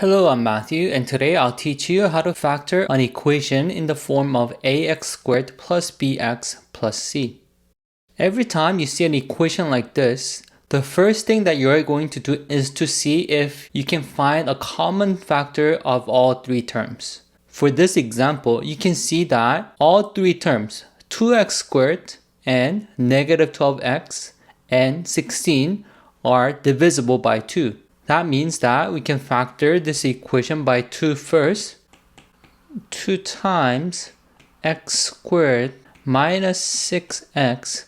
Hello, I'm Matthew, and today I'll teach you how to factor an equation in the form of ax squared plus bx plus c. Every time you see an equation like this, the first thing that you're going to do is to see if you can find a common factor of all three terms. For this example, you can see that all three terms, 2x squared and negative 12x and 16, are divisible by 2. That means that we can factor this equation by 2 first. 2 times x squared minus 6x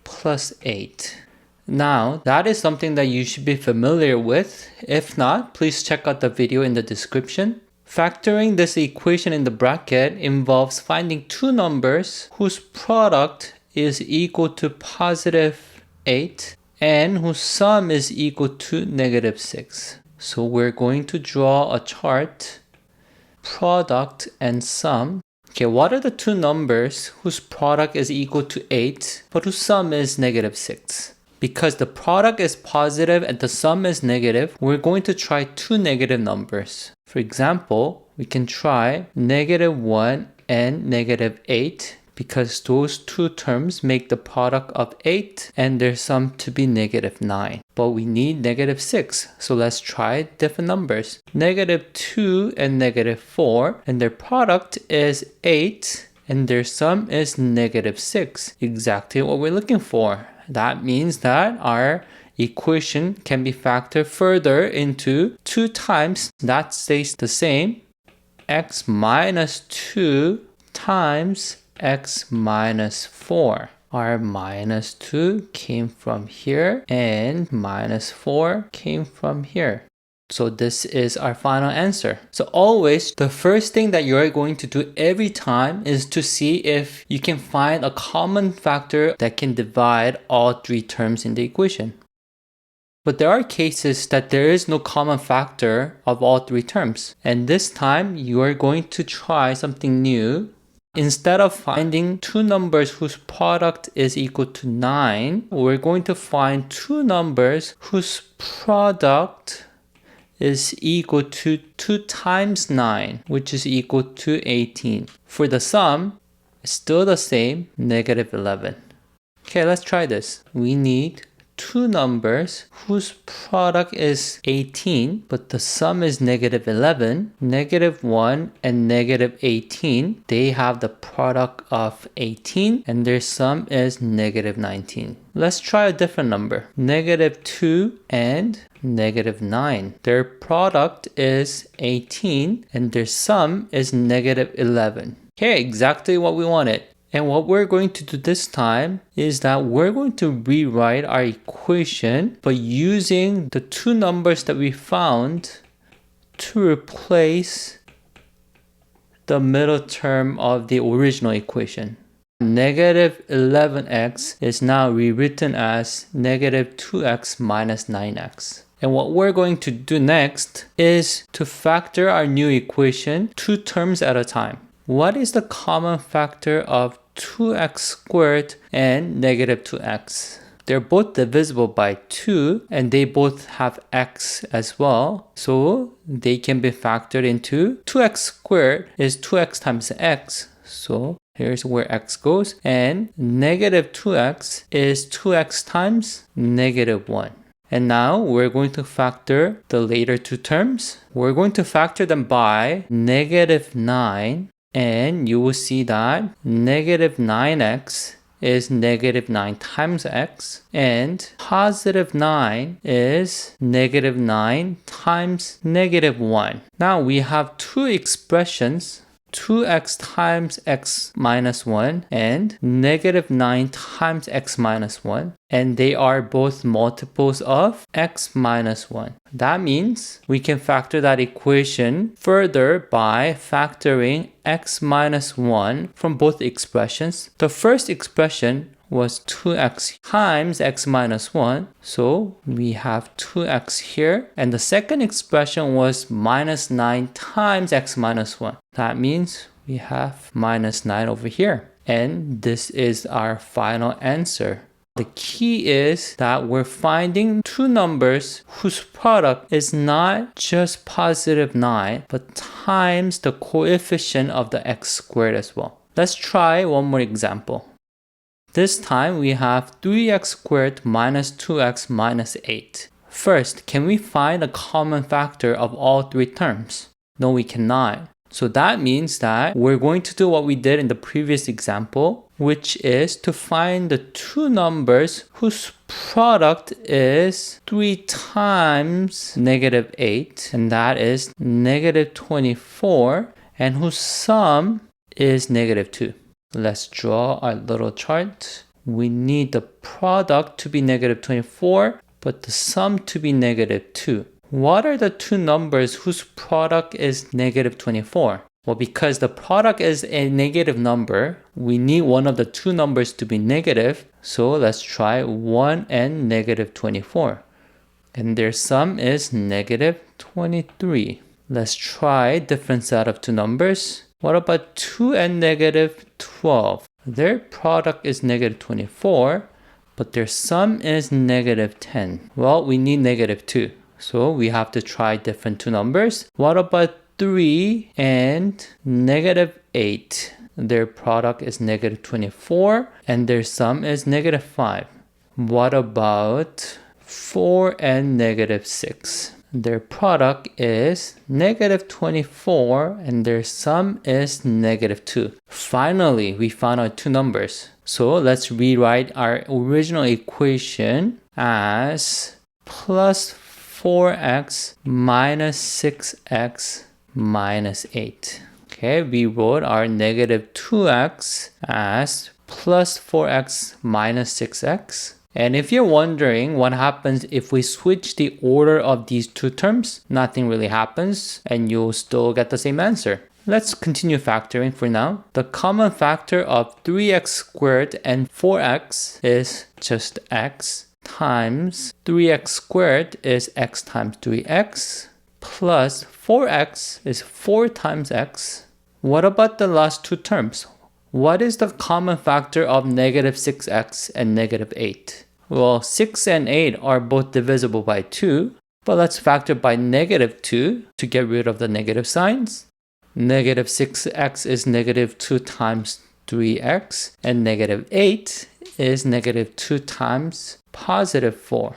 plus 8. Now, that is something that you should be familiar with. If not, please check out the video in the description. Factoring this equation in the bracket involves finding two numbers whose product is equal to positive 8 and whose sum is equal to negative 6. So we're going to draw a chart, product and sum. Okay, what are the two numbers whose product is equal to 8 but whose sum is negative 6? Because the product is positive and the sum is negative, we're going to try two negative numbers. For example, we can try negative 1 and negative 8. Because those two terms make the product of 8 and their sum to be negative 9. But we need negative 6, so let's try different numbers. Negative 2 and negative 4, and their product is 8 and their sum is negative 6. Exactly what we're looking for. That means that our equation can be factored further into 2 times, that stays the same, x minus 2 times x minus 4. Our minus 2 came from here and minus 4 came from here. So this is our final answer. So always, the first thing that you're going to do every time is to see if you can find a common factor that can divide all three terms in the equation. But there are cases that there is no common factor of all three terms. And this time, you are going to try something new. Instead of finding two numbers whose product is equal to 9, we're going to find two numbers whose product is equal to 2 times 9, which is equal to 18. For the sum, it's still the same, negative 11. Okay, let's try this. We need two numbers whose product is 18, but the sum is negative 11. Negative 1 and negative 18, they have the product of 18 and their sum is negative 19. Let's try a different number. Negative 2 and negative 9. Their product is 18 and their sum is negative 11. Okay, exactly what we wanted. And what we're going to do this time is that we're going to rewrite our equation by using the two numbers that we found to replace the middle term of the original equation. Negative 11x is now rewritten as negative 2x minus 9x. And what we're going to do next is to factor our new equation two terms at a time. What is the common factor of 2x squared and negative 2x? They're both divisible by 2 and they both have x as well. So they can be factored into 2x squared is 2x times x. So here's where x goes. And negative 2x is 2x times negative 1. And now we're going to factor the later two terms. We're going to factor them by negative 9. And you will see that negative 9x is negative 9 times x. And positive 9 is negative 9 times negative 1. Now we have two expressions. 2x times x minus 1 and negative 9 times x minus 1. And they are both multiples of x minus 1. That means we can factor that equation further by factoring x minus 1 from both expressions. The first expression was 2x times x minus 1. So we have 2x here. And the second expression was minus 9 times x minus 1. That means we have minus 9 over here. And this is our final answer. The key is that we're finding two numbers whose product is not just positive 9, but times the coefficient of the x squared as well. Let's try one more example. This time we have 3x squared minus 2x minus 8. First, can we find a common factor of all three terms? No, we cannot. So that means that we're going to do what we did in the previous example, which is to find the two numbers whose product is 3 times negative 8, and that is negative 24, and whose sum is negative 2. Let's draw our little chart. We need the product to be negative 24, but the sum to be negative 2. What are the two numbers whose product is negative 24? Well, because the product is a negative number, we need one of the two numbers to be negative. So let's try 1 and negative 24. And their sum is negative 23. Let's try different set of two numbers. What about 2 and negative 12? Their product is negative 24, but their sum is negative 10. Well, we need negative 2. So we have to try different two numbers. What about 3 and negative 8? Their product is negative 24 and their sum is negative 5. What about 4 and negative 6? Their product is negative 24 and their sum is negative 2. Finally, we found our two numbers. So let's rewrite our original equation as plus 4x minus 6x minus 8. Okay, we wrote our negative 2x as plus 4x minus 6x. And if you're wondering what happens if we switch the order of these two terms, nothing really happens and you'll still get the same answer. Let's continue factoring for now. The common factor of 3x squared and 4x is just x, times 3x squared is x times 3x, plus 4x is 4 times x. What about the last two terms? What is the common factor of negative 6x and negative 8? Well, 6 and 8 are both divisible by 2, but let's factor by negative 2 to get rid of the negative signs. Negative 6x is negative 2 times 3x, and negative 8 is negative 2 times positive 4.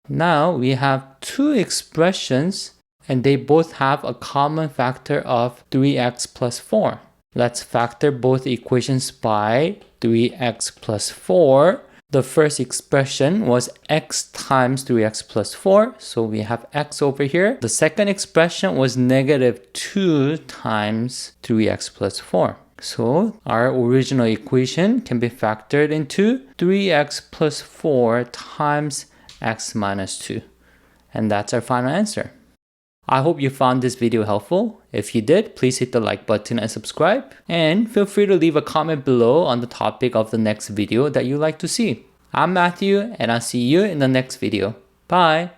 Now we have two expressions and they both have a common factor of 3x plus 4. Let's factor both equations by 3x plus 4. The first expression was x times 3x plus 4, so we have x over here. The second expression was negative 2 times 3x plus 4. So our original equation can be factored into 3x plus 4 times x minus 2. And that's our final answer. I hope you found this video helpful. If you did, please hit the like button and subscribe. And feel free to leave a comment below on the topic of the next video that you'd like to see. I'm Matthew, and I'll see you in the next video. Bye!